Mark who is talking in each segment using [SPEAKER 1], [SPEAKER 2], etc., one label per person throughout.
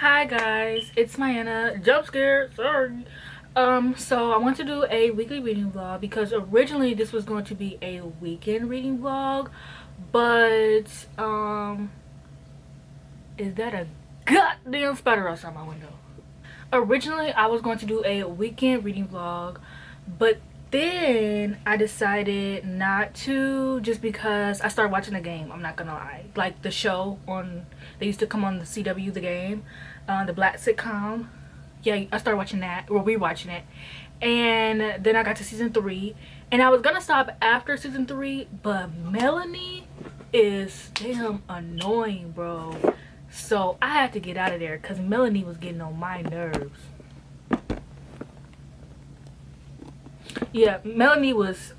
[SPEAKER 1] Hi guys, it's Mayanna. Jump scare, sorry. So I want to do a weekly reading vlog because originally this was going to be a weekend reading vlog, but is that a goddamn spider outside my window? Originally I was going to do a weekend reading vlog, but then I decided not to, just because I started watching the game. I'm not gonna lie, like the show on, they used to come on the CW, the game, the black sitcom. Yeah, I started watching that, or rewatching it, and then I got to season 3 and I was gonna stop after season 3, but Melanie is damn annoying, bro. So I had to get out of there because Melanie was getting on my nerves. Yeah, Melanie was,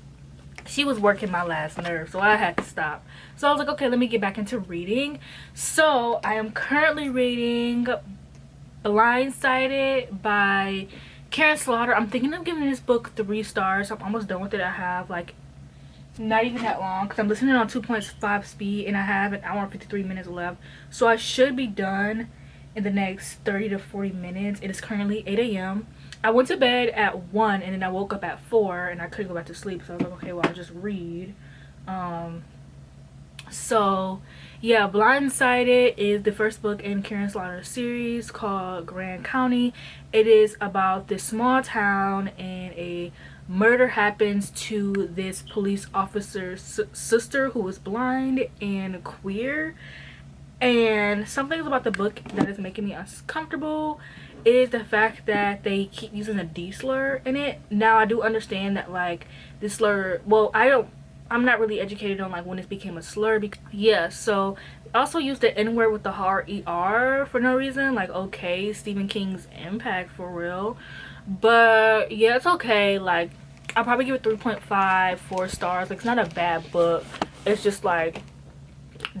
[SPEAKER 1] she was working my last nerve, so I had to stop. So I was like, okay, let me get back into reading. So I am currently reading Blindsided by Karen Slaughter. I'm thinking of giving this book 3 stars. I'm almost done with it. I have like not even that long because I'm listening on 2.5 speed and I have an hour and 53 minutes left, so I should be done in the next 30 to 40 minutes. It is currently 8 a.m. I went to bed at 1 and then I woke up at 4 and I couldn't go back to sleep, so I was like, okay, well, I'll just read. So yeah, Blindsided is the first book in Karen Slaughter's series called Grand County. It is about this small town and a murder happens to this police officer's sister who is blind and queer. And something about the book that is making me uncomfortable is the fact that they keep using a D slur in it. Now I do understand that, like, this slur, well, I'm not really educated on like when it became a slur, because yeah, so also used the N word with the hard ER for no reason. Like, okay, Stephen King's impact for real. But yeah, it's okay. Like, I'll probably give it 3.5 4 stars. Like, it's not a bad book, it's just like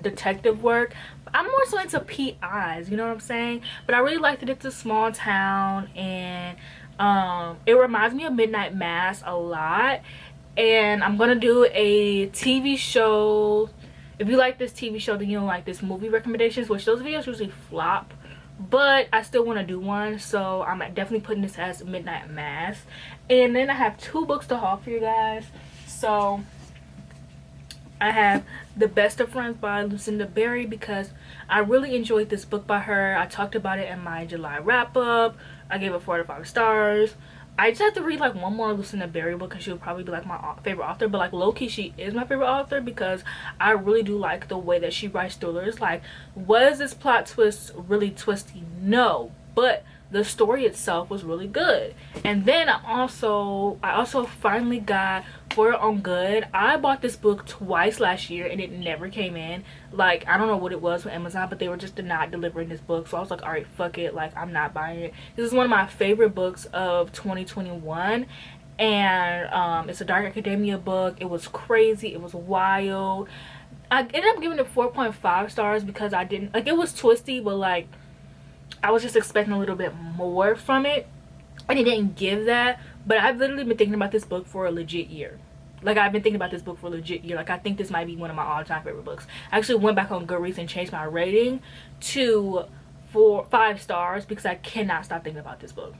[SPEAKER 1] detective work. I'm more so into PIs, you know what I'm saying? But I really liked that it's a small town, and it reminds me of Midnight Mass a lot. And I'm gonna do a TV show. If you like this TV show, then you don't like this movie recommendations, which those videos usually flop, but I still want to do one, so I'm definitely putting this as Midnight Mass. And then I have 2 books to haul for you guys. So I have The Best of Friends by Lucinda Berry, because I really enjoyed this book by her. I talked about it in my July wrap up. I gave it 4 out of 5 stars. I just have to read like one more Lucinda Berry book because she would probably be like my favorite author. But like, low-key, she is my favorite author because I really do like the way that she writes thrillers. Like, was this plot twist really twisty? No, but the story itself was really good. And then I also finally got For Your Own Good. I bought this book twice last year and it never came in. Like, I don't know what it was with Amazon, but they were just not delivering this book. So I was like, all right, fuck it, like, I'm not buying it. This is one of my favorite books of 2021, and it's a dark academia book. It was crazy, it was wild. I ended up giving it 4.5 stars because I didn't like, it was twisty, but like, I was just expecting a little bit more from it, and it didn't give that. But I've literally been thinking about this book for a legit year. Like, I've been thinking about this book for a legit year. Like, I think this might be one of my all-time favorite books. I actually went back on Goodreads and changed my rating to 5 stars because I cannot stop thinking about this book.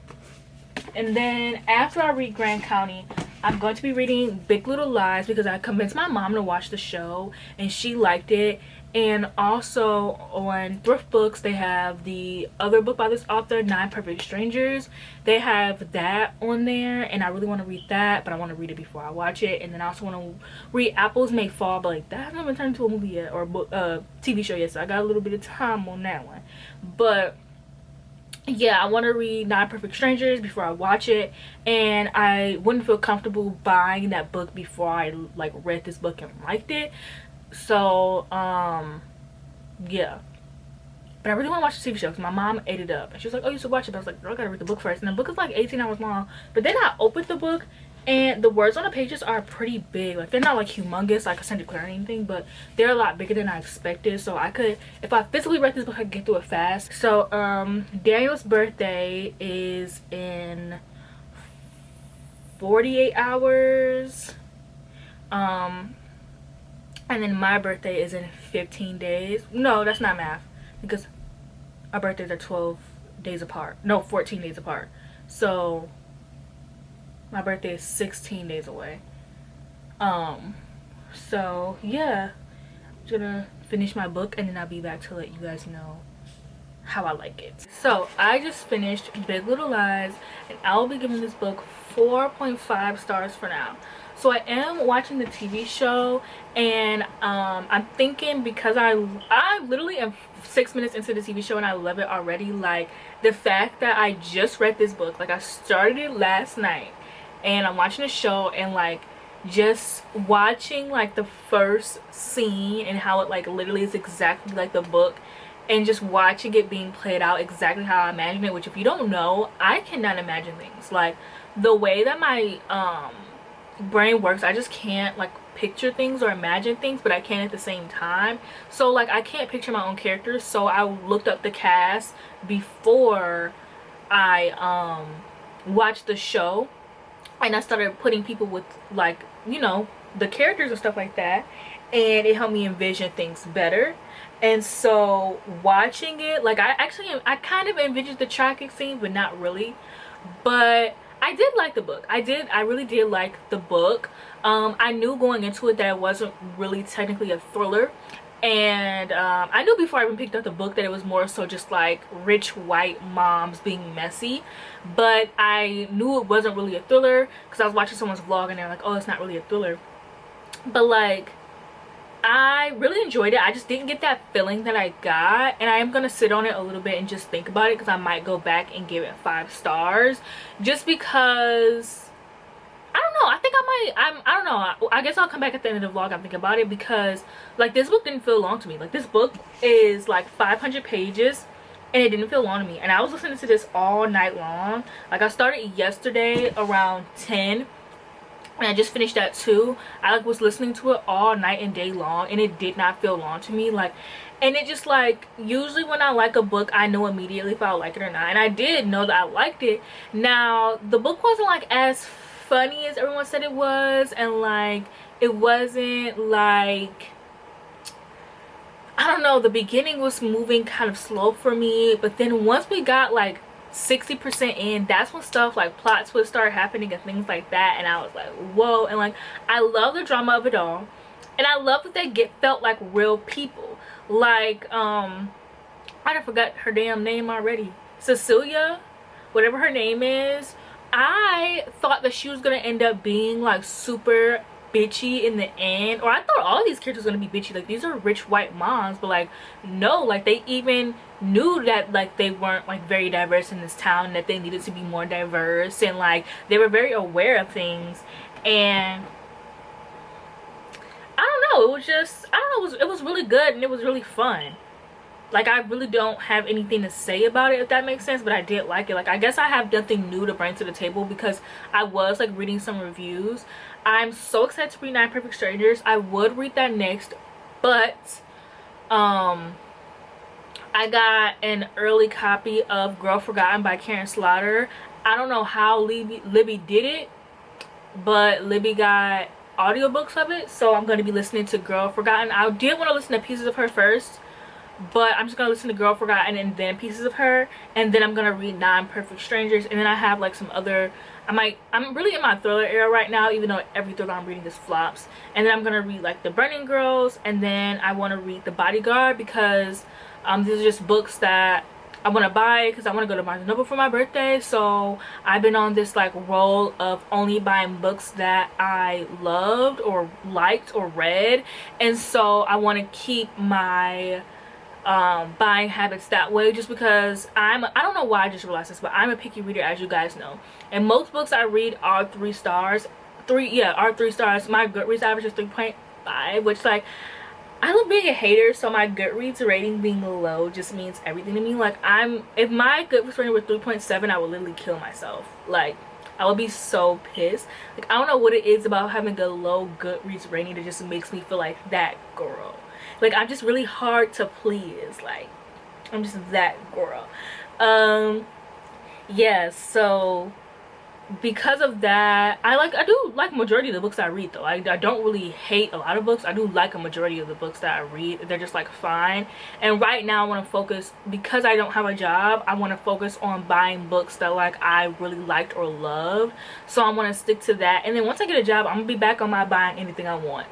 [SPEAKER 1] And then after I read Grand County, I'm going to be reading Big Little Lies because I convinced my mom to watch the show and she liked it. And also on Thrift Books, they have the other book by this author, 9 Perfect Strangers. They have that on there, and I really want to read that, but I want to read it before I watch it. And then I also want to read Apples May Fall, but like, that hasn't been turned into a movie yet, or a TV show yet, so I got a little bit of time on that one. But yeah, I want to read 9 Perfect Strangers before I watch it, and I wouldn't feel comfortable buying that book before I like read this book and liked it. So yeah, but I really want to watch the TV show because my mom ate it up and she was like, oh, you should watch it. But I was like, girl, I gotta read the book first. And the book is like 18 hours long. But then I opened the book and the words on the pages are pretty big. Like, they're not like humongous like a Sunday Clare or anything, but they're a lot bigger than I expected. So I could, if I physically read this book, I could get through it fast. So Daniel's birthday is in 48 hours. And then my birthday is in 15 days. No, that's not math, because our birthdays are 12 days apart. No, 14 days apart. So my birthday is 16 days away. So yeah, I'm gonna finish my book and then I'll be back to let you guys know how I like it. So I just finished Big Little Lies and I'll be giving this book 4.5 stars for now. So I am watching the TV show, and I'm thinking, because I literally am 6 minutes into the TV show and I love it already. Like, the fact that I just read this book, like I started it last night and I'm watching the show, and like just watching like the first scene and how it like literally is exactly like the book, and just watching it being played out exactly how I imagine it, which if you don't know, I cannot imagine things. Like, the way that my brain works, I just can't like picture things or imagine things, but I can at the same time. So like I can't picture my own characters, so I looked up the cast before I watched the show, and I started putting people with, like, you know, the characters and stuff like that, and it helped me envision things better. And so watching it, like, I kind of envisioned the traffic scene, but not really. But I did like the book. I really did like the book. I knew going into it that it wasn't really technically a thriller, and I knew before I even picked up the book that it was more so just like rich white moms being messy. But I knew it wasn't really a thriller because I was watching someone's vlog and they're like, oh, it's not really a thriller. But like, I really enjoyed it. I just didn't get that feeling that I got, and I am gonna sit on it a little bit and just think about it, because I might go back and give it 5 stars, just because I don't know. I think I don't know. I guess I'll come back at the end of the vlog and think about it, because like this book didn't feel long to me. Like, this book is like 500 pages and it didn't feel long to me, and I was listening to this all night long. Like, I started yesterday around 10 and I just finished that too. I like was listening to it all night and day long, and it did not feel long to me. Like, and it just, like, usually when I like a book, I know immediately if I like it or not, and I did know that I liked it. Now, the book wasn't like as funny as everyone said it was, and like it wasn't like, I don't know, the beginning was moving kind of slow for me, but then once we got like 60% in, that's when stuff like plot twists started happening and things like that, and I was like, whoa. And like, I love the drama of it all, and I love that they felt like real people. Like, I forgot her damn name already, Cecilia, whatever her name is. I thought that she was gonna end up being like super bitchy in the end, or I thought all these characters were gonna be bitchy. Like, these are rich white moms, but like, no, like they even knew that like they weren't like very diverse in this town, that they needed to be more diverse, and like they were very aware of things. And I don't know, it was just, I don't know, it was really good, and it was really fun. Like, I really don't have anything to say about it, if that makes sense, but I did like it. Like, I guess I have nothing new to bring to the table because I was like reading some reviews. I'm so excited to read 9 Perfect Strangers. I would read that next, but I got an early copy of Girl Forgotten by Karen Slaughter. I don't know how Libby did it, but Libby got audiobooks of it, so I'm going to be listening to Girl Forgotten. I did want to listen to pieces of her first, but I'm just gonna listen to Girl Forgotten and then pieces of her, and then I'm gonna read 9 Perfect Strangers, and then I have like some other, I'm really in my thriller era right now, even though every thriller I'm reading is flops. And then I'm gonna read like The Burning Girls, and then I want to read The Bodyguard, because these are just books that I want to buy because I want to go to Barnes & Noble for my birthday. So I've been on this like roll of only buying books that I loved or liked or read, and so I want to keep my buying habits that way, just because I don't know why I just realized this, but I'm a picky reader, as you guys know, and most books I read are 3 stars. Are 3 stars. My Goodreads average is 3.5, which, like, I love being a hater, so my Goodreads rating being low just means everything to me. Like, if my Goodreads rating were 3.7, I would literally kill myself. Like, I would be so pissed. Like, I don't know what it is about having a low Goodreads rating that just makes me feel like that girl. Like, I'm just really hard to please. Like, I'm just that girl. Yeah, so because of that, I do like majority of the books I read though. I don't really hate a lot of books. I do like a majority of the books that I read. They're just like fine. And right now I want to focus, because I don't have a job, I want to focus on buying books that like I really liked or loved. So I want to stick to that. And then once I get a job, I'm gonna be back on my buying anything I want.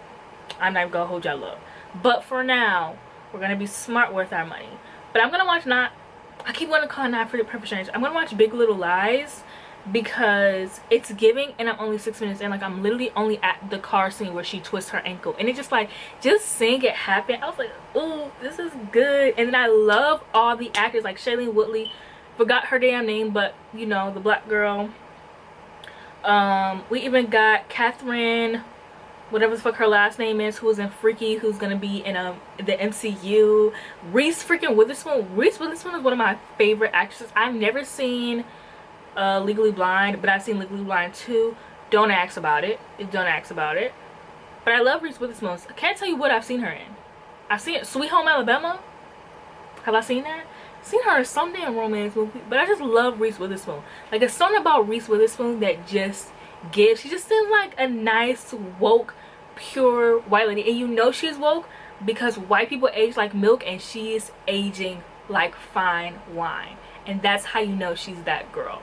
[SPEAKER 1] I'm not gonna hold y'all up. But for now, we're gonna be smart with our money. But I'm gonna watch I keep wanting to call it Not for the Perfect Strangers. I'm gonna watch Big Little Lies, because it's giving, and I'm only 6 minutes in. Like, I'm literally only at the car scene where she twists her ankle, and it just like, just seeing it happen, I was like, oh, this is good. And then I love all the actors, like Shailene Woodley, forgot her damn name, but you know, the black girl. We even got Catherine, whatever the fuck her last name is, who's in Freaky, who's gonna be in the MCU. Reese freaking Witherspoon. Reese Witherspoon is one of my favorite actresses. I've never seen Legally Blind, but I've seen Legally Blind 2. Don't ask about it. Don't ask about it. But I love Reese Witherspoon. I can't tell you what I've seen her in. I've seen Sweet Home Alabama. Have I seen that? I've seen her in some damn romance movie. But I just love Reese Witherspoon. Like, there's something about Reese Witherspoon that just gives. She just seems like a nice, woke, pure white lady. And you know she's woke because white people age like milk, and she's aging like fine wine. And that's how you know she's that girl.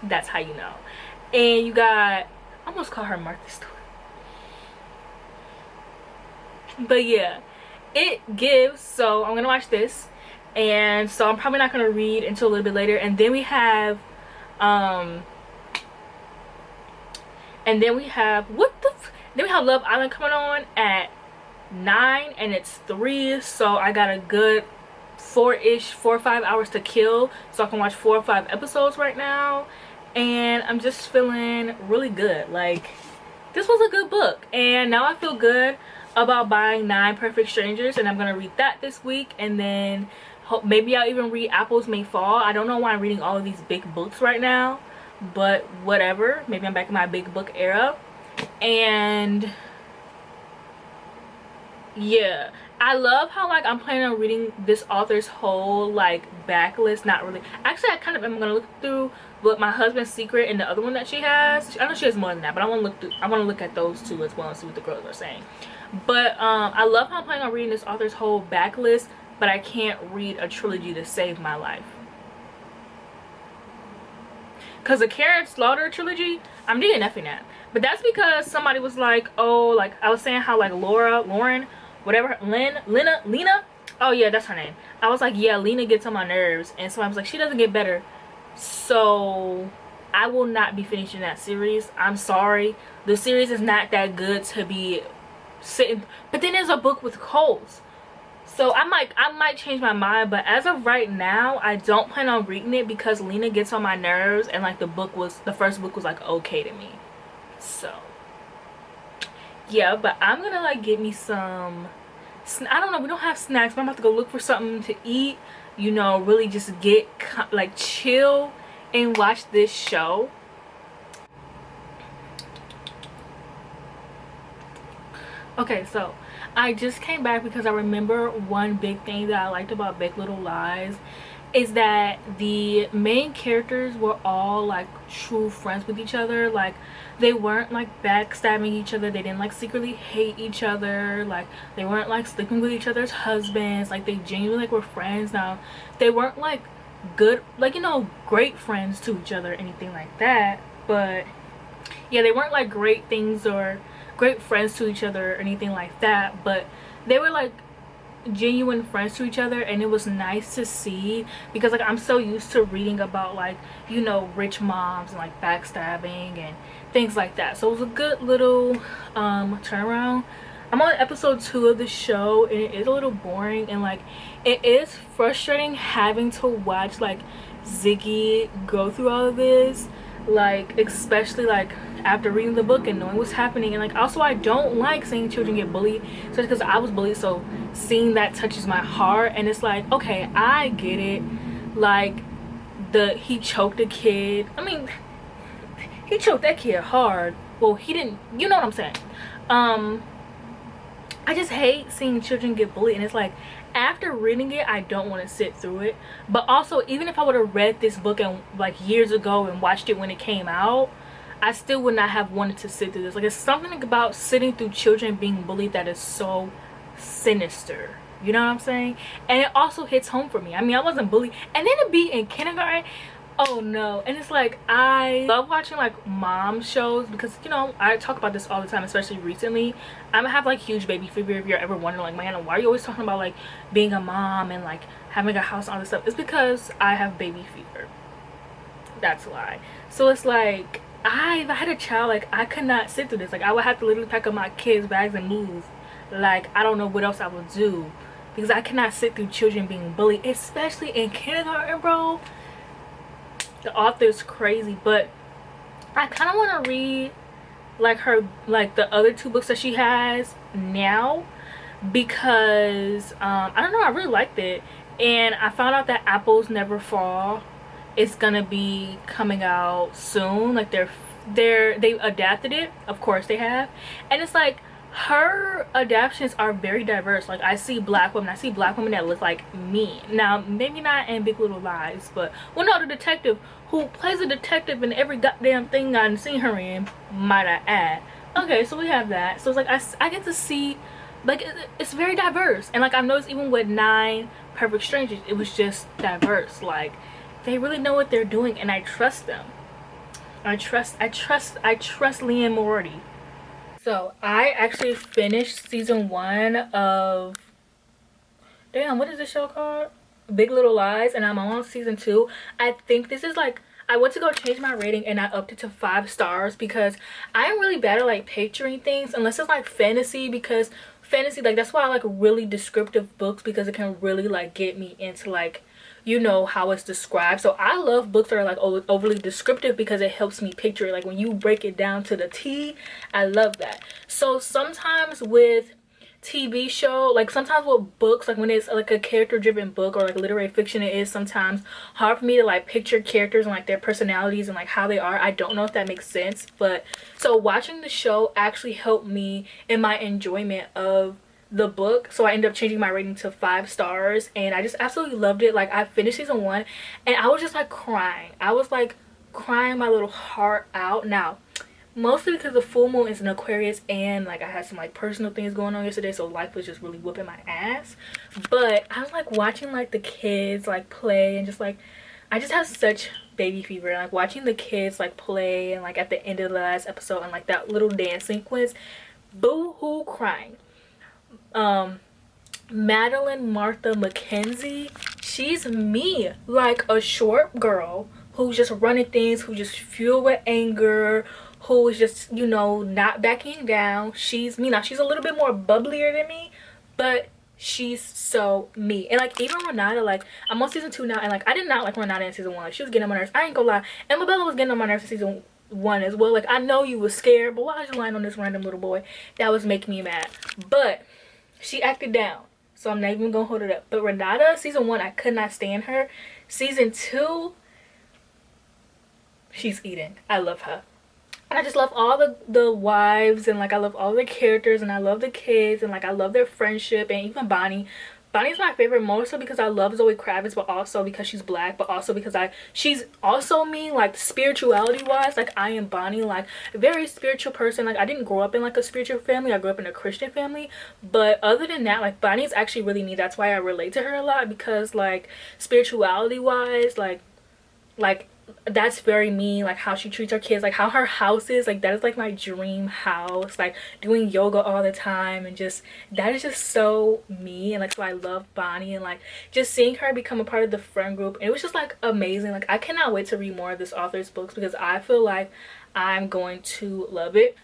[SPEAKER 1] That's how you know. And you got, I almost call her Martha Stewart, but yeah, it gives. So I'm gonna watch this, and so I'm probably not gonna read until a little bit later. And then we have then we have Love Island coming on at 9, and it's 3, so I got a good 4 or 5 hours to kill, so I can watch 4 or 5 episodes right now. And I'm just feeling really good. Like, this was a good book, and now I feel good about buying 9 Perfect Strangers, and I'm gonna read that this week. And then maybe I'll even read Apples May Fall. I don't know why I'm reading all of these big books right now, but whatever. Maybe I'm back in my big book era. And yeah, I love how like I'm planning on reading this author's whole like backlist. Not really, actually I kind of am gonna look through but My Husband's Secret and the other one that she has. I know she has more than that, but I want to look at those two as well and see what the girls are saying. But I love how I'm planning on reading this author's whole backlist, but I can't read a trilogy to save my life. Because the Karen Slaughter trilogy, I'm DNFing that. But that's because somebody was like, oh, like I was saying how like Lauren, whatever, Lena, oh yeah, that's her name. I was like, yeah, Lena gets on my nerves. And so I was like, she doesn't get better. So I will not be finishing that series. I'm sorry. The series is not that good to be sitting. But then there's a book with Coles. So I might change my mind, but as of right now, I don't plan on reading it because Lena gets on my nerves, and like the first book was like okay to me. So yeah, but I'm gonna like get me some, I don't know, we don't have snacks, but I'm about to go look for something to eat, you know, really just get like chill and watch this show. Okay, so I just came back because I remember one big thing that I liked about Big Little Lies is that the main characters were all like true friends with each other. Like they weren't like backstabbing each other, they didn't like secretly hate each other, like they weren't like sleeping with each other's husbands, like they genuinely like were friends. Now they weren't like good, like, you know, great friends to each other or anything like that, but yeah, they weren't like great things or great friends to each other or anything like that, but they were like genuine friends to each other. And it was nice to see because like I'm so used to reading about like, you know, rich moms and like backstabbing and things like that. So it was a good little turnaround. I'm on episode 2 of the show, and it is a little boring, and like it is frustrating having to watch like Ziggy go through all of this, like especially like after reading the book and knowing what's happening. And like also I don't like seeing children get bullied, especially because I was bullied, so seeing that touches my heart. And it's like, okay, I get it, like he choked a kid. I mean, he choked that kid hard. Well, he didn't, you know what I'm saying. I just hate seeing children get bullied, and it's like after reading it I don't want to sit through it. But also, even if I would have read this book and like years ago and watched it when it came out, I still would not have wanted to sit through this. Like, it's something about sitting through children being bullied that is so sinister. You know what I'm saying? And it also hits home for me. I mean, I wasn't bullied. And then to be in kindergarten, oh no. And it's like, I love watching like mom shows because, you know, I talk about this all the time, especially recently. I have like huge baby fever. If you're ever wondering like, man, why are you always talking about like being a mom and like having a house and all this stuff? It's because I have baby fever. That's why. So it's like, if I had a child, like I could not sit through this. Like I would have to literally pack up my kids' bags and move. Like I don't know what else I would do, because I cannot sit through children being bullied, especially in kindergarten, bro. The author's crazy. But I kind of want to read like the other 2 books that she has now, because I don't know, I really liked it. And I found out that Apples Never Fall is gonna be coming out soon. Like they've adapted it, of course they have. And it's like, her adaptations are very diverse. Like I see black women that look like me. Now maybe not in Big Little Lies, but well, no, the detective who plays a detective in every goddamn thing I've seen her in, might I add. Okay, so we have that. So it's like I get to see, like it's very diverse. And like I've noticed even with 9 Perfect Strangers, it was just diverse. Like they really know what they're doing, and I trust them. I trust Leanne Morty. So I actually finished season 1 of, damn, what is this show called? Big Little Lies, and I'm on season 2. I think this is like, I went to go change my rating and I upped it to 5 stars because I'm really bad at like picturing things unless it's like fantasy, because fantasy, like that's why I like really descriptive books, because it can really like get me into like, you know, how it's described. So I love books that are like overly descriptive because it helps me picture it. Like when you break it down to the T, I love that. So sometimes with TV show, like sometimes with books, like when it's like a character driven book or like literary fiction, it is sometimes hard for me to like picture characters and like their personalities and like how they are. I don't know if that makes sense, but so watching the show actually helped me in my enjoyment of the book. So I ended up changing my rating to 5 stars, and I just absolutely loved it. Like I finished season 1 and I was just like crying. I was like crying my little heart out. Now mostly because the full moon is in Aquarius, and like I had some like personal things going on yesterday, so life was just really whooping my ass. But I was like watching like the kids like play, and just like I just have such baby fever, and like watching the kids like play, and like at the end of the last episode and like that little dance sequence, boo-hoo crying. Madeline Martha Mackenzie, she's me, like a short girl who's just running things, who just fueled with anger, who is just, you know, not backing down. She's me. Now she's a little bit more bubblier than me, but she's so me. And like even Renata, like I'm on season 2 now, and like I did not like Renata in season 1. Like she was getting on my nerves, I ain't gonna lie. And Mabella was getting on my nerves in season 1 as well. Like I know you was scared, but why was you lying on this random little boy? That was making me mad. But she acted down, so I'm not even gonna hold it up. But Renata, season 1, I could not stand her. Season 2, she's eating. I love her. And I just love all the wives, and like I love all the characters, and I love the kids, and like I love their friendship. And even Bonnie. Bonnie's my favorite, more so because I love Zoe Kravitz, but also because she's black, but also because she's also me, like spirituality wise. Like I am Bonnie, like a very spiritual person. Like I didn't grow up in like a spiritual family, I grew up in a Christian family, but other than that, like Bonnie's actually really me. That's why I relate to her a lot, because like spirituality wise, like that's very me. Like how she treats her kids, like how her house is, like that is like my dream house. Like doing yoga all the time, and just that is just so me. And like so I love Bonnie, and like just seeing her become a part of the friend group, it was just like amazing. Like I cannot wait to read more of this author's books, because I feel like I'm going to love it.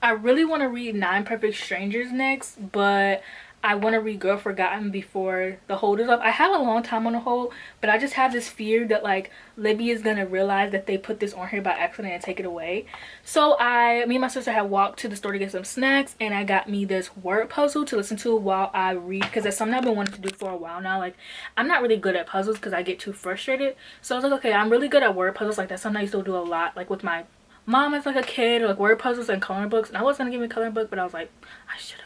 [SPEAKER 1] I really want to read 9 Perfect Strangers next, but I want to read Girl Forgotten before the hold is up. I have a long time on the hold, but I just have this fear that like Libby is gonna realize that they put this on here by accident and take it away. So me and my sister had walked to the store to get some snacks, and I got me this word puzzle to listen to while I read, because that's something I've been wanting to do for a while now. Like I'm not really good at puzzles because I get too frustrated. So I was like, okay, I'm really good at word puzzles. Like that's something I used to do a lot, like with my mom as like a kid, or like word puzzles and coloring books. And I was gonna give me a coloring book, but I was like, I should have.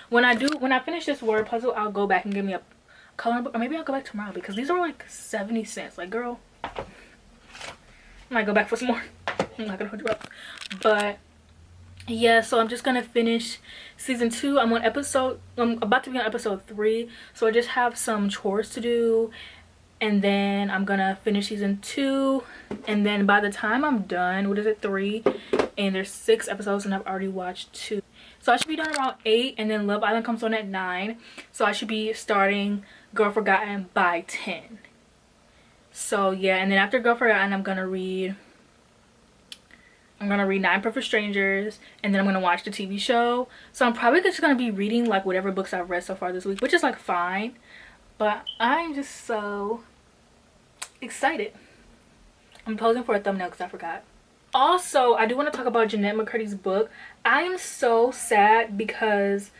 [SPEAKER 1] When I finish this word puzzle, I'll go back and give me a coloring book, or maybe I'll go back tomorrow, because these are like 70 cents. Like girl, I might go back for some more. I'm not gonna hold you up. But yeah, so I'm just gonna finish season 2. I'm about to be on episode 3, so I just have some chores to do, and then I'm gonna finish season 2, and then by the time I'm done, what is it, 3, and there's 6 episodes and I've already watched 2, so I should be done around 8, and then Love Island comes on at 9, so I should be starting Girl Forgotten by 10. So yeah, and then after Girl Forgotten, I'm gonna read 9 Perfect Strangers, and then I'm gonna watch the TV show. So I'm probably just gonna be reading like whatever books I've read so far this week, which is like fine, but I'm just so excited. I'm posing for a thumbnail because I forgot. Also, I do want to talk about Jeanette McCurdy's book. I am so sad because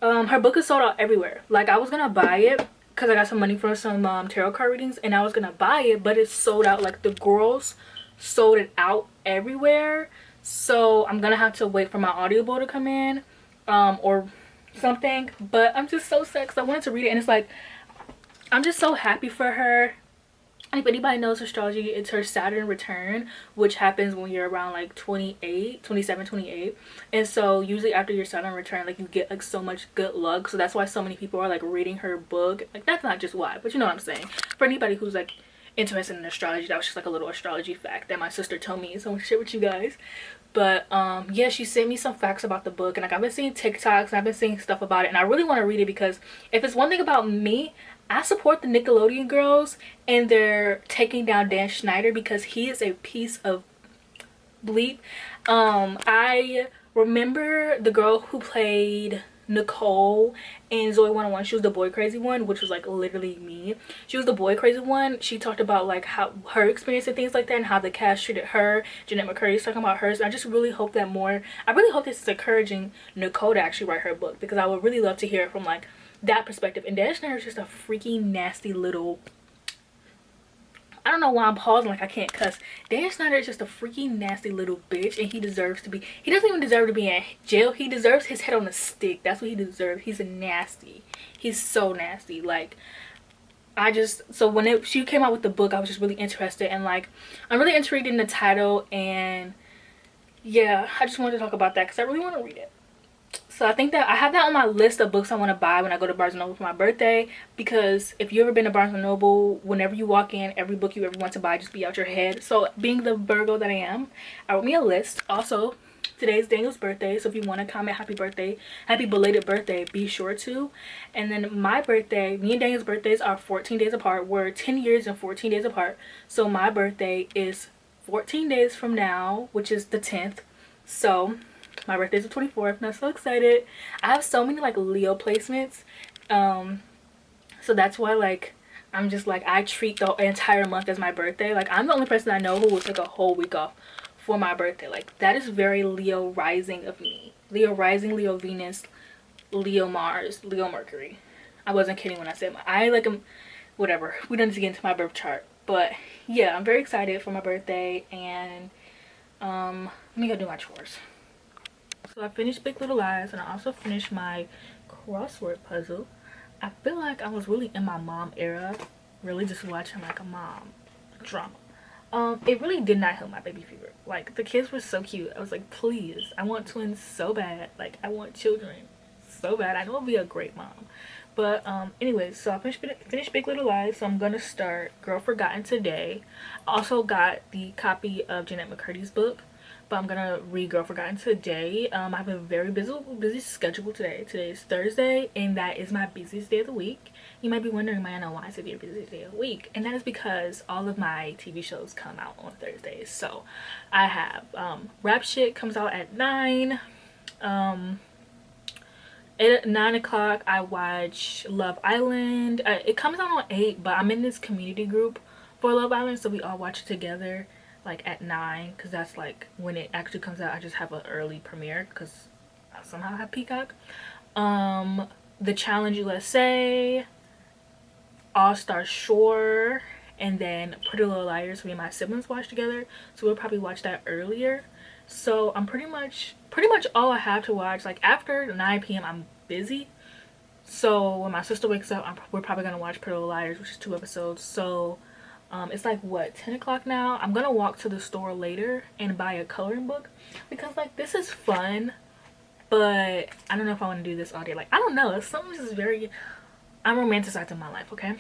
[SPEAKER 1] her book is sold out everywhere. Like, I was gonna buy it because I got some money from some tarot card readings, and I was gonna buy it, but it's sold out. Like, the girls sold it out everywhere, so I'm gonna have to wait for my Audible to come in or something. But I'm just so sad because I wanted to read it, and it's like, I'm just so happy for her. If anybody knows astrology, it's her Saturn return, which happens when you're around like 27, 28. And so usually after your Saturn return, like, you get like so much good luck. So that's why so many people are like reading her book. Like, that's not just why, but you know what I'm saying. For anybody who's like interested in astrology, that was just like a little astrology fact that my sister told me, so I'm gonna share with you guys. But yeah, she sent me some facts about the book, and like, I've been seeing TikToks and I've been seeing stuff about it, and I really want to read it because if it's one thing about me, I support the Nickelodeon girls, and they're taking down Dan Schneider because he is a piece of bleep. I remember the girl who played Nicole in Zoe 101. She was the boy crazy one, which was like literally me. She was the boy crazy one. She talked about like how her experience and things like that, and how the cast treated her. Jeanette McCurdy's talking about hers. I just really hope that I really hope this is encouraging Nicole to actually write her book, because I would really love to hear it from like that perspective. And Dan Schneider is just a freaking nasty little, I don't know why I'm pausing like I can't cuss. Dan Schneider is just a freaking nasty little bitch, and he doesn't even deserve to be in jail. He deserves his head on a stick. That's what he deserves. He's a nasty. He's so nasty. Like, so when she came out with the book, I was just really interested, and like, I'm really intrigued in the title, and yeah, I just wanted to talk about that because I really want to read it. So I think that I have that on my list of books I want to buy when I go to Barnes & Noble for my birthday, because if you've ever been to Barnes & Noble, whenever you walk in, every book you ever want to buy just be out your head. So being the Virgo that I am, I wrote me a list. Also, today's Daniel's birthday, so if you want to comment happy birthday, happy belated birthday, be sure to. And then my birthday, me and Daniel's birthdays are 14 days apart. We're 10 years and 14 days apart. So my birthday is 14 days from now, which is the 10th. So my birthday's the 24th, and I'm so excited. I have so many like Leo placements, so that's why like I'm just like, I treat the entire month as my birthday. Like, I'm the only person I know who will take a whole week off for my birthday. Like, that is very Leo rising of me. Leo rising, Leo Venus, Leo Mars, Leo Mercury. I wasn't kidding when I said I like them. Whatever, we don't need to get into my birth chart, but yeah, I'm very excited for my birthday. And let me go do my chores. So I finished Big Little Lies, and I also finished my crossword puzzle. I feel like I was really in my mom era, really just watching like a mom drama. It really did not help my baby fever. Like, the kids were so cute. I was like, please, I want twins so bad. Like, I want children so bad. I know I'll be a great mom. But anyways, so I finished Big Little Lies, so I'm gonna start Girl Forgotten today. I also got the copy of Jeanette McCurdy's book, but I'm gonna read Girl Forgotten today. I have a very busy schedule today. Today is Thursday, and that is my busiest day of the week. You might be wondering, Maya, why is it your busiest day of the week? And that is because all of my TV shows come out on Thursdays. So I have Rap Shit comes out at 9. At 9 o'clock I watch Love Island. It comes out on 8, but I'm in this community group for Love Island, so we all watch it together like at 9, because that's like when it actually comes out. I just have an early premiere because I somehow have Peacock. The Challenge USA, All-Star Shore, and then Pretty Little Liars me and my siblings watch together, so we'll probably watch that earlier. So I'm pretty much all I have to watch. Like, after 9 p.m. I'm busy, so when my sister wakes up, we're probably gonna watch Pretty Little Liars, which is 2 episodes. So It's like what, 10 o'clock now. I'm gonna walk to the store later and buy a coloring book because like this is fun, but I don't know if I want to do this all day. Like I don't know, it's something just very, I'm romanticizing my life, okay?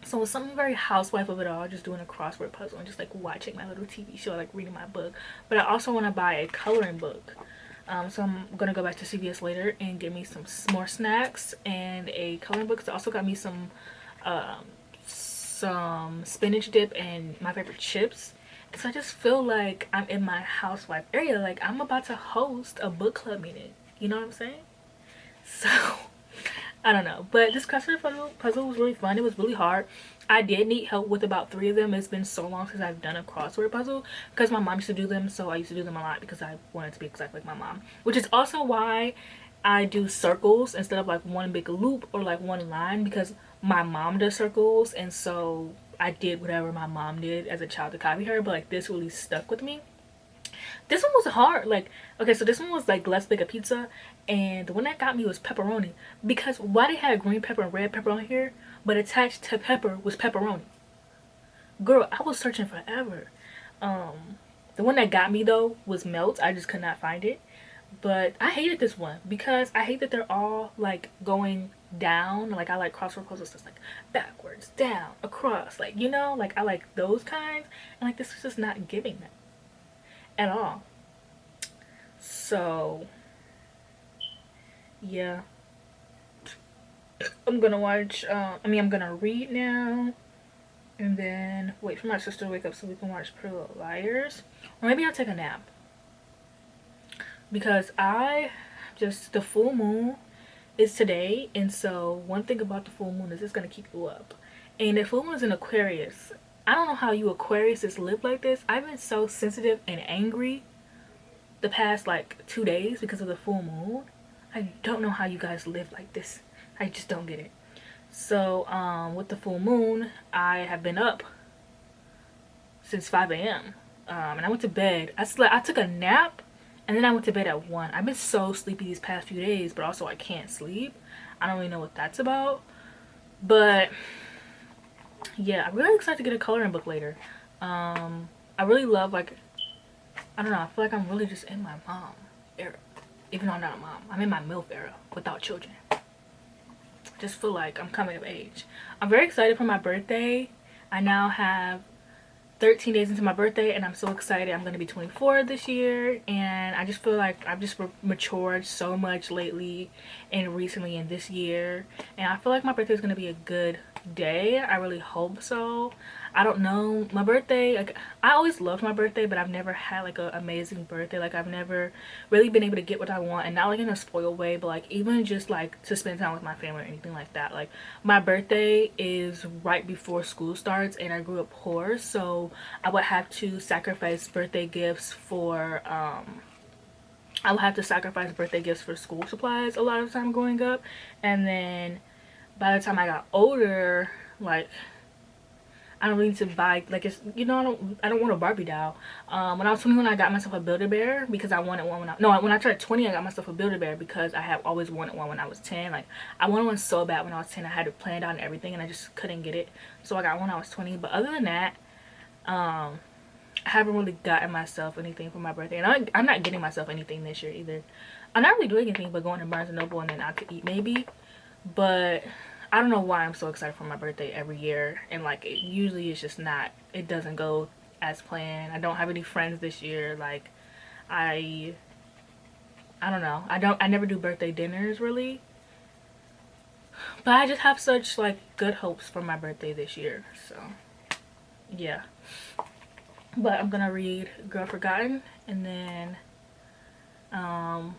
[SPEAKER 1] So it's something very housewife of it all, just doing a crossword puzzle and just like watching my little TV show, like reading my book. But I also want to buy a coloring book. So I'm gonna go back to CVS later and get me some more snacks and a coloring book. So I also got me some spinach dip and my favorite chips. And so I just feel like I'm in my housewife area. Like I'm about to host a book club meeting. You know what I'm saying? So I don't know, but this crossword puzzle was really fun. It was really hard. I did need help with about 3 of them. It's been so long since I've done a crossword puzzle because my mom used to do them, so I used to do them a lot because I wanted to be exactly like my mom, which is also why I do circles instead of like one big loop or like one line, because my mom does circles, and so I did whatever my mom did as a child to copy her, but like this really stuck with me. This one was hard. Like, okay, so this one was like let's bake a pizza, and the one that got me was pepperoni, because why they had green pepper and red pepper on here, but attached to pepper was pepperoni. Girl, I was searching forever. The one that got me though was melt. I just could not find it. But I hated this one because I hate that they're all like going down. Like I like crossword puzzles that's like backwards, down, across, like, you know, like I like those kinds, and like this was just not giving that at all. So yeah, I'm gonna watch I'm gonna read now and then wait for my sister to wake up so we can watch Pretty Little Liars, or maybe I'll take a nap because the full moon is today, and so one thing about the full moon is it's gonna keep you up. And the full moon is in Aquarius. I don't know how you Aquariuses live like this. I've been so sensitive and angry the past like 2 days because of the full moon. I don't know how you guys live like this. I just don't get it. So with the full moon, I have been up since 5 a.m. And I went to bed. I took a nap and then I went to bed at 1. I've been so sleepy these past few days, but also I can't sleep. I don't really know what that's about. But yeah, I'm really excited to get a coloring book later. I really love, like, I don't know, I feel like I'm really just in my mom era. Even though I'm not a mom, I'm in my MILF era without children. I just feel like I'm coming of age. I'm very excited for my birthday. I now have 13 days into my birthday and I'm so excited. I'm gonna be 24 this year, and I just feel like I've just matured so much lately and recently in this year, and I feel like my birthday is gonna be a good day. I really hope so. I don't know, my birthday, like I always loved my birthday, but I've never had like an amazing birthday. Like I've never really been able to get what I want, and not like in a spoiled way, but like even just like to spend time with my family or anything like that. Like my birthday is right before school starts, and I grew up poor, so I would have to sacrifice birthday gifts for I would have to sacrifice birthday gifts for school supplies a lot of the time growing up. And then by the time I got older, like I don't really need to buy, like, it's, you know, I don't want a Barbie doll. When I was 21, I got myself a Build-A-Bear because I wanted one when I turned 20, I got myself a Build-A-Bear because I have always wanted one when I was 10. Like I wanted one so bad when I was 10. I had it planned out and everything, and I just couldn't get it, so I got one when I was 20. But other than that, I haven't really gotten myself anything for my birthday, and I'm not getting myself anything this year either. I'm not really doing anything but going to Barnes & Noble and then out to eat maybe. But I don't know why I'm so excited for my birthday every year, and like it usually is just not, it doesn't go as planned. I don't have any friends this year. Like I don't know, I never do birthday dinners really, but I just have such like good hopes for my birthday this year. So yeah, but I'm gonna read Girl Forgotten, and then I'll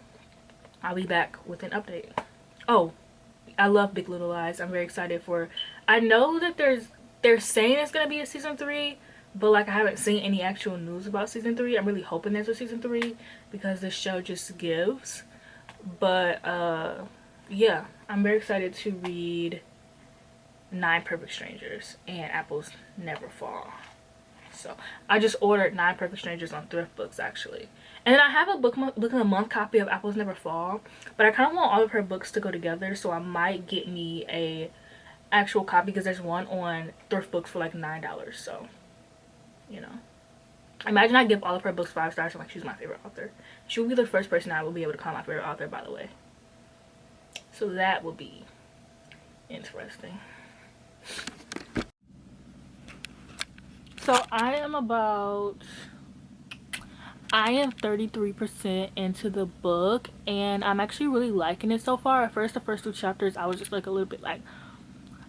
[SPEAKER 1] be back with an update. Oh, I love Big Little Lies. I'm very excited for, I know that they're saying it's gonna be a season 3, but like I haven't seen any actual news about season 3. I'm really hoping there's a season 3 because this show just gives. But yeah, I'm very excited to read 9 Perfect Strangers and Apples Never Fall. So I just ordered 9 Perfect Strangers on Thrift Books actually. And then I have a book of the month copy of Apples Never Fall, but I kind of want all of her books to go together, so I might get me a actual copy because there's one on thrift books for like $9. So, you know, imagine I give all of her books 5 stars and like she's my favorite author. She will be the first person I will be able to call my favorite author, by the way. So that will be interesting. So I am 33% into the book, and I'm actually really liking it so far. At first, the first 2 chapters I was just like a little bit like,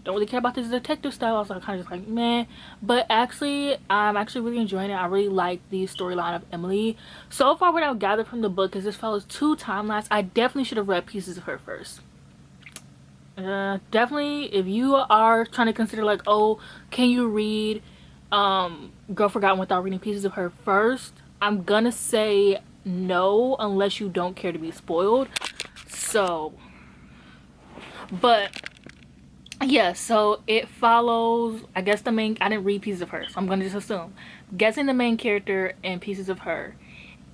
[SPEAKER 1] don't really care about this detective style. I was like kind of just like meh, but actually I'm actually really enjoying it. I really like the storyline of Emily so far. What I've gathered from the book is this follows 2 timelines. I definitely should have read Pieces of Her first. Definitely, if you are trying to consider like, oh, can you read Girl Forgotten without reading Pieces of Her first, I'm gonna say no, unless you don't care to be spoiled. So, but yeah, so it follows, I guess, the main, I didn't read Pieces of Her, so I'm gonna just assume, guessing the main character in Pieces of Her,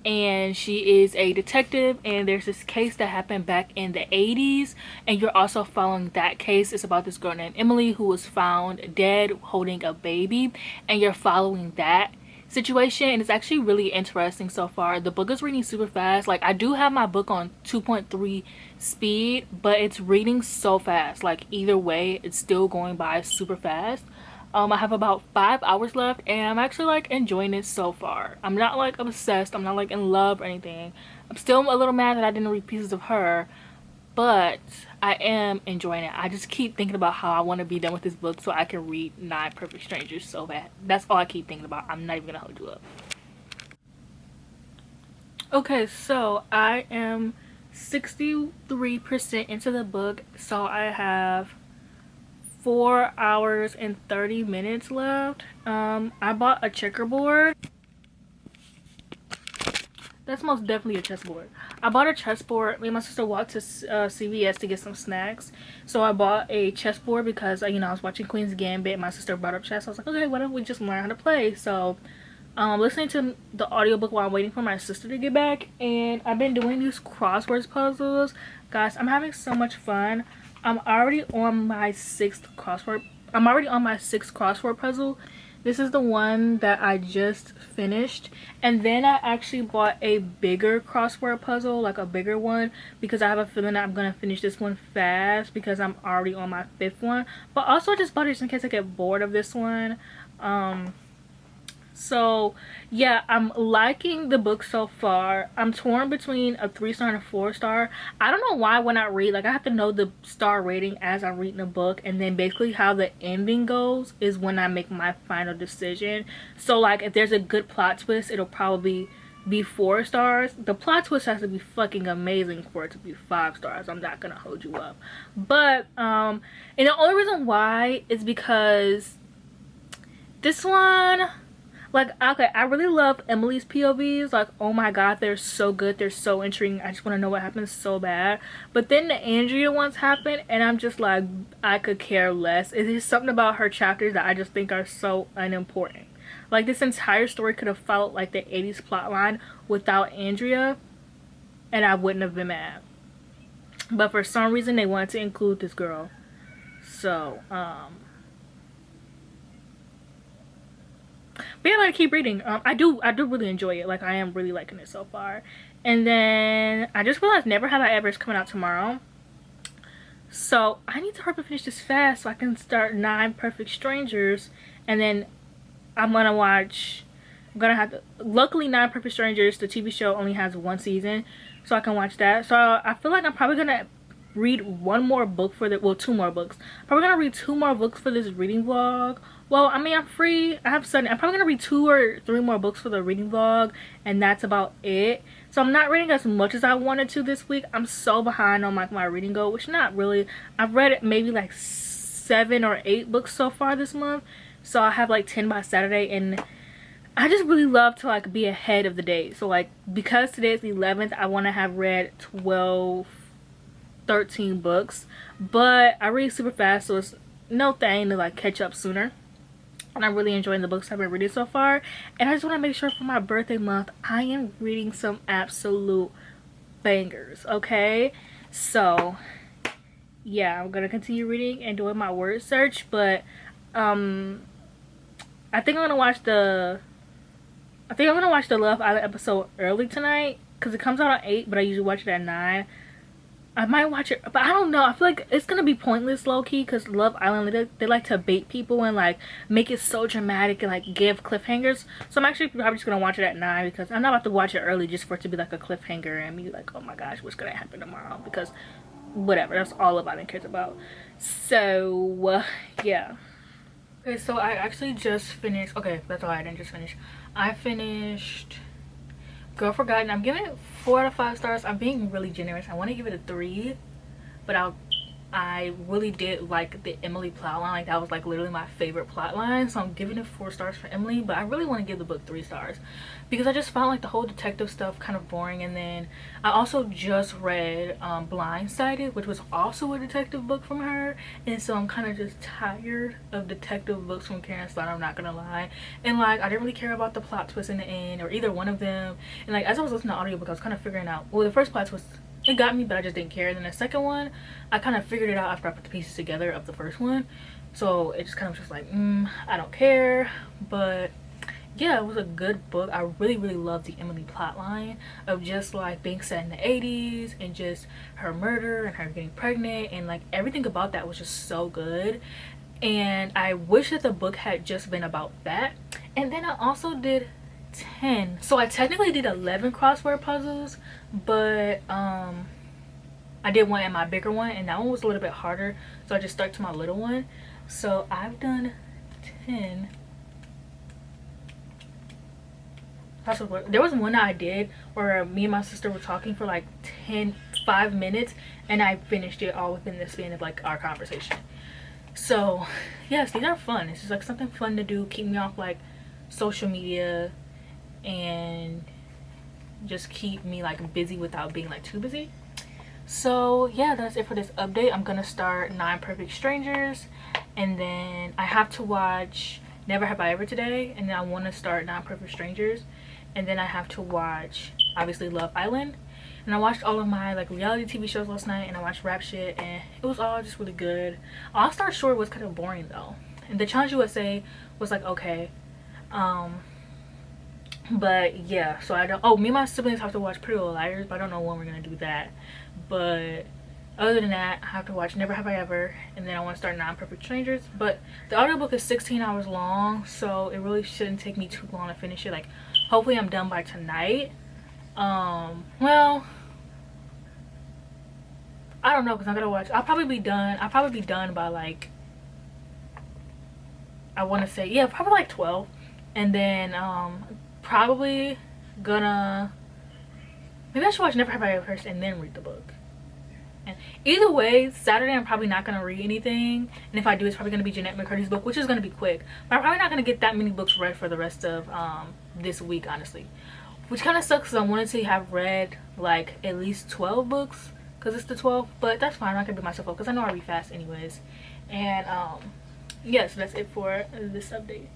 [SPEAKER 1] and she is a detective, and there's this case that happened back in the 80s, and you're also following that case. It's about this girl named Emily who was found dead holding a baby, and you're following that situation, and it's actually really interesting so far. The book is reading super fast. Like, I do have my book on 2.3 speed, but it's reading so fast. Like, either way, it's still going by super fast. I have about 5 hours left, and I'm actually like enjoying it so far. I'm not like obsessed, I'm not like in love or anything. I'm still a little mad that I didn't read Pieces of Her, but I am enjoying it. I just keep thinking about how I want to be done with this book so I can read 9 Perfect Strangers so bad. That's all I keep thinking about. I'm not even gonna hold you up. Okay, so I am 63% into the book, so I have 4 hours and 30 minutes left. I bought a checkerboard. That's most definitely a chessboard. I bought a chessboard. Me and my sister walked to CVS to get some snacks. So I bought a chessboard because, you know, I was watching Queen's Gambit. My sister brought up chess. I was like, okay, why don't we just learn how to play? So listening to the audiobook while I'm waiting for my sister to get back. And I've been doing these crosswords puzzles. Guys, I'm having so much fun. I'm already on my 6th crossword. I'm already on my 6th crossword puzzle. This is the one that I just finished, and then I actually bought a bigger crossword puzzle, like a bigger one, because I have a feeling that I'm gonna finish this one fast because I'm already on my 5th one. But also I just bought it just in case I get bored of this one. So yeah, I'm liking the book so far. I'm torn between a 3-star and a 4-star. I don't know why when I read, like, I have to know the star rating as I'm reading the book, and then basically how the ending goes is when I make my final decision. So like, if there's a good plot twist, it'll probably be 4 stars. The plot twist has to be fucking amazing for it to be 5 stars. I'm not gonna hold you up. But and the only reason why is because this one, like, okay, I really love Emily's POVs. Like, oh my god, they're so good, they're so intriguing. I just want to know what happens so bad. But then the Andrea ones happen, and I'm just like, I could care less. It is something about her chapters that I just think are so unimportant. Like, this entire story could have followed like the 80s plotline without Andrea, and I wouldn't have been mad. But for some reason they wanted to include this girl. So but yeah, I'm gonna keep reading. I do really enjoy it. Like, I am really liking it so far. And then I just realized Never Have I Ever is coming out tomorrow, so I need to hurry up finish this fast so I can start 9 Perfect Strangers. And then I'm gonna have to, luckily 9 Perfect Strangers, the TV show, only has 1 season, so I can watch that. So I feel like I'm probably gonna read 1 more book for the, well, 2 more books. I'm probably gonna read 2 more books for this reading vlog. Well, I mean, I'm free, I have Sunday. I'm probably gonna read 2 or 3 more books for the reading vlog, and that's about it. So I'm not reading as much as I wanted to this week. I'm so behind on like my reading goal, which not really. I've read maybe like 7 or 8 books so far this month, so I have like 10 by Saturday, and I just really love to like be ahead of the day. So like, because today is the 11th, I want to have read 12, 13 books, but I read super fast, so it's no thing to like catch up sooner. And I'm really enjoying the books I've been reading so far. And I just want to make sure for my birthday month, I am reading some absolute bangers, okay? So yeah, I'm gonna continue reading and doing my word search, but I think I'm gonna watch the Love Island episode early tonight because it comes out at 8, but I usually watch it at 9. I might watch it, but I don't know. I feel like it's gonna be pointless, low key, because Love Island they like to bait people and like make it so dramatic and like give cliffhangers. So I'm actually probably just gonna watch it at 9 because I'm not about to watch it early just for it to be like a cliffhanger and be like, oh my gosh, what's gonna happen tomorrow? Because whatever, that's all Love Island cares about. So yeah. Okay, so I actually just finished. Okay, that's all. I didn't just finish. I finished Girl Forgotten. I'm giving it 4 out of 5 stars. I'm being really generous. I want to give it a 3, but I really did like the Emily plot line. Like that was like literally my favorite plot line. So I'm giving it 4 stars for Emily, but I really want to give the book 3 stars because I just found like the whole detective stuff kind of boring. And then I also just read Blindsided, which was also a detective book from her, and so I'm kind of just tired of detective books from Karen Slaughter, I'm not gonna lie. And like I didn't really care about the plot twist in the end or either one of them. And like as I was listening to the audiobook, I was kind of figuring out, well, the first plot twist, it got me, but I just didn't care. And then the second one, I kind of figured it out after I put the pieces together of the first one. So it just kind of just like, I don't care. But yeah, it was a good book. I really, really loved the Emily plotline of just like being set in the 80s and just her murder and her getting pregnant and like everything about that was just so good. And I wish that the book had just been about that. And then I also did 10, so I technically did 11 crossword puzzles, but I did one in my bigger one and that one was a little bit harder, so I just stuck to my little one. So I've done 10. There was one that I did where me and my sister were talking for like 5 minutes and I finished it all within the span of like our conversation. So yes, these are fun. It's just like something fun to do, keep me off like social media and just keep me like busy without being like too busy. So yeah, that's it for this update. I'm gonna start 9 Perfect Strangers and then I have to watch Never Have I Ever today, and then I want to start 9 Perfect Strangers, and then I have to watch obviously Love Island. And I watched all of my like reality TV shows last night, and I watched rap shit, and it was all just really good. All Star Short was kind of boring though, and the Challenge USA was like okay. But yeah, so I don't, oh, me and my siblings have to watch Pretty Little Liars, but I don't know when we're gonna do that. But other than that, I have to watch Never Have I Ever, and then I want to start 9 Perfect Strangers. But the audiobook is 16 hours long, so it really shouldn't take me too long to finish it. Like hopefully I'm done by tonight. Well, I don't know, because I'm gonna watch, I'll probably be done by like, I want to say, yeah, probably like 12. And then probably gonna, maybe I should watch Never Have I Ever first and then read the book. And either way, Saturday I'm probably not gonna read anything, and if I do, it's probably gonna be Jeanette McCurdy's book, which is gonna be quick. But I'm probably not gonna get that many books read for the rest of this week, honestly, which kind of sucks because I wanted to have read like at least 12 books because it's the 12th, but that's fine. I'm not gonna beat myself up because I know I read fast anyways. And yeah, so that's it for this update.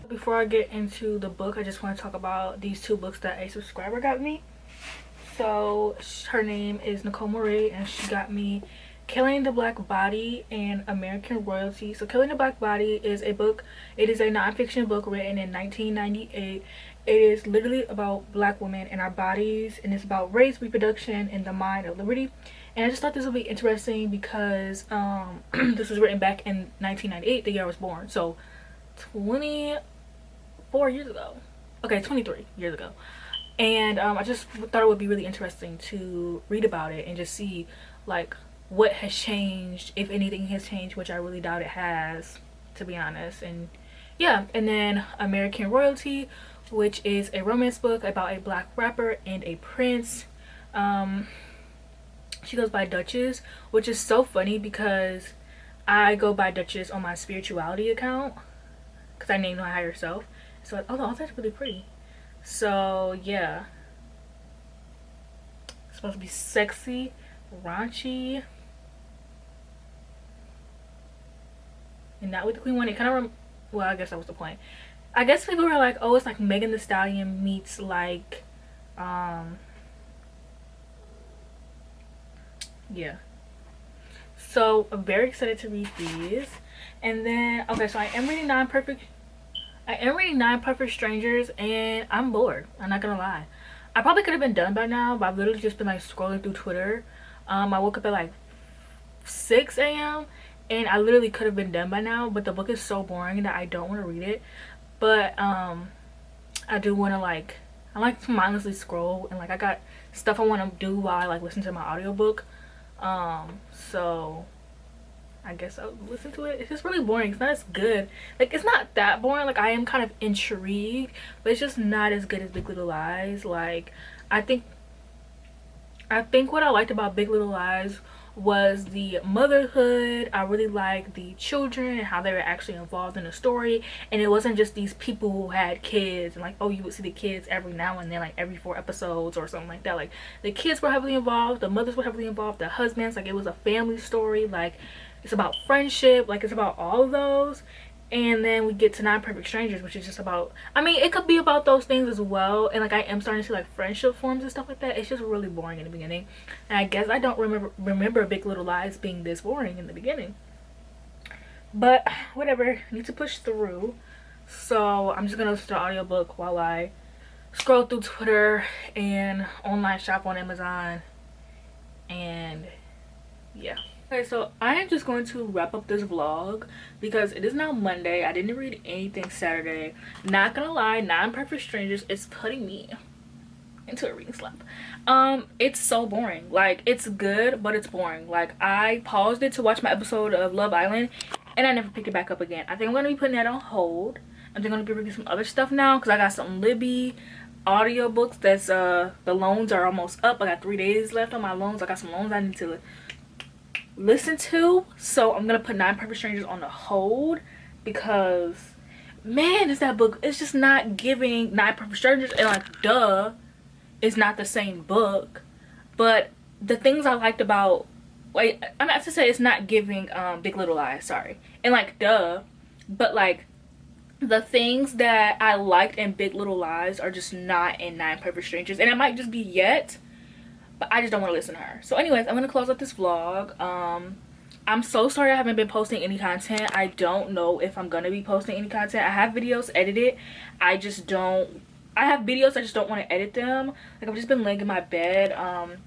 [SPEAKER 1] Before I get into the book, I just want to talk about these 2 books that a subscriber got me. So her name is Nicole Marie, and she got me Killing the Black Body and American Royalty. So Killing the Black Body is a book. It is a nonfiction book written in 1998. It is literally about black women and our bodies, and it's about race, reproduction, and the mind of liberty. And I just thought this would be interesting because this was written back in 1998, the year I was born. So 24 years ago. Okay, 23 years ago. And I just thought it would be really interesting to read about it and just see like what has changed, if anything has changed, which I really doubt it has, to be honest. And yeah, and then American Royalty, which is a romance book about a black rapper and a prince. She goes by Duchess, which is so funny because I go by Duchess on my spirituality account because I named my higher self. So oh, that's really pretty. So yeah, it's supposed to be sexy, raunchy, and not with the queen one. It kind of well, I guess that was the point. I guess people were like, oh, it's like Megan Thee Stallion meets like yeah, So I'm very excited to read these. And then okay, so I am reading Nine Perfect Strangers, and I'm bored. I'm not gonna lie. I probably could have been done by now, but I've literally just been like scrolling through Twitter. I woke up at like 6 a.m. and I literally could have been done by now, but the book is so boring that I don't want to read it. But I do want to I like to mindlessly scroll, and like I got stuff I want to do while I like listen to my audiobook. So I guess I'll listen to it. It's just really boring. It's not as good. Like, it's not that boring. Like, I am kind of intrigued, but it's just not as good as Big Little Lies. Like, I think what I liked about Big Little Lies was the motherhood. I really liked the children and how they were actually involved in the story, and it wasn't just these people who had kids and like, oh, you would see the kids every now and then, like every 4 episodes or something like that. Like, the kids were heavily involved, the mothers were heavily involved, the husbands, like it was a family story. Like, it's about friendship, like it's about all of those. And then we get to Nine Perfect Strangers, which is just about, I mean, it could be about those things as well, and like I am starting to see like friendship forms and stuff like that. It's just really boring in the beginning, and I guess I don't remember Big Little Lies being this boring in the beginning, but whatever, I need to push through. So I'm just gonna listen to the audiobook while I scroll through Twitter and online shop on Amazon, and yeah. Okay, so I am just going to wrap up this vlog because it is now Monday. I didn't read anything Saturday. Not gonna lie, Nine Perfect Strangers is putting me into a reading slump. It's so boring. Like, it's good, but it's boring. Like, I paused it to watch my episode of Love Island, and I never picked it back up again. I think I'm gonna be putting that on hold. I'm just gonna be reading some other stuff now because I got some Libby audiobooks that's the loans are almost up. I got 3 days left on my loans. I got some loans I need to listen to, so I'm gonna put Nine Perfect Strangers on the hold because, man, is that book, it's just not giving Nine Perfect Strangers, and like, duh, it's not the same book, but the things I liked about, wait, I'm not to say it's not giving Big Little Lies, sorry, and like, duh, but like the things that I liked in Big Little Lies are just not in Nine Perfect Strangers, and it might just be yet, but I just don't want to listen to her. So anyways, I'm gonna close up this vlog. I'm so sorry I haven't been posting any content. I don't know if I'm gonna be posting any content. I have videos edited. I have videos, I just don't want to edit them. Like, I've just been laying in my bed. I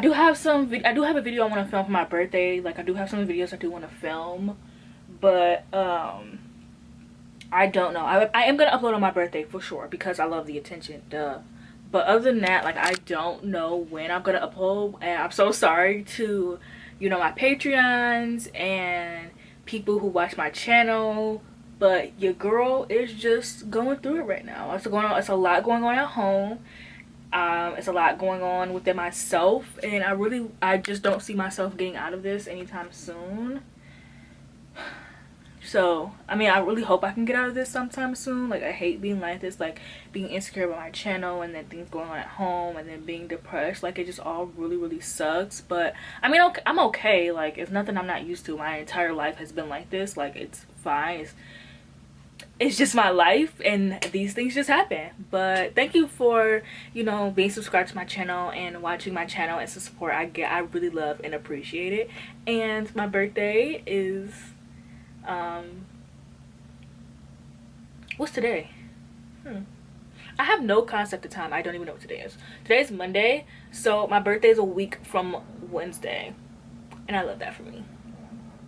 [SPEAKER 1] do have a video I want to film for my birthday. Like, I do have some videos I do want to film, but I don't know. I am gonna upload on my birthday for sure because I love the attention, duh. But other than that, like, I don't know when I'm gonna upload, and I'm so sorry to, you know, my Patreons and people who watch my channel, but your girl is just going through it right now. It's a lot going on at home. It's a lot going on within myself, and I just don't see myself getting out of this anytime soon. So, I mean, I really hope I can get out of this sometime soon. Like, I hate being like this, like, being insecure about my channel and then things going on at home and then being depressed. Like, it just all really, really sucks. But, I mean, I'm okay. Like, it's nothing I'm not used to. My entire life has been like this. Like, it's fine. It's just my life, and these things just happen. But thank you for, you know, being subscribed to my channel and watching my channel. It's the support I get. I really love and appreciate it. And my birthday is... what's today? I have no concept of time. I don't even know what today is. Today is Monday, so my birthday is a week from Wednesday, and I love that for me.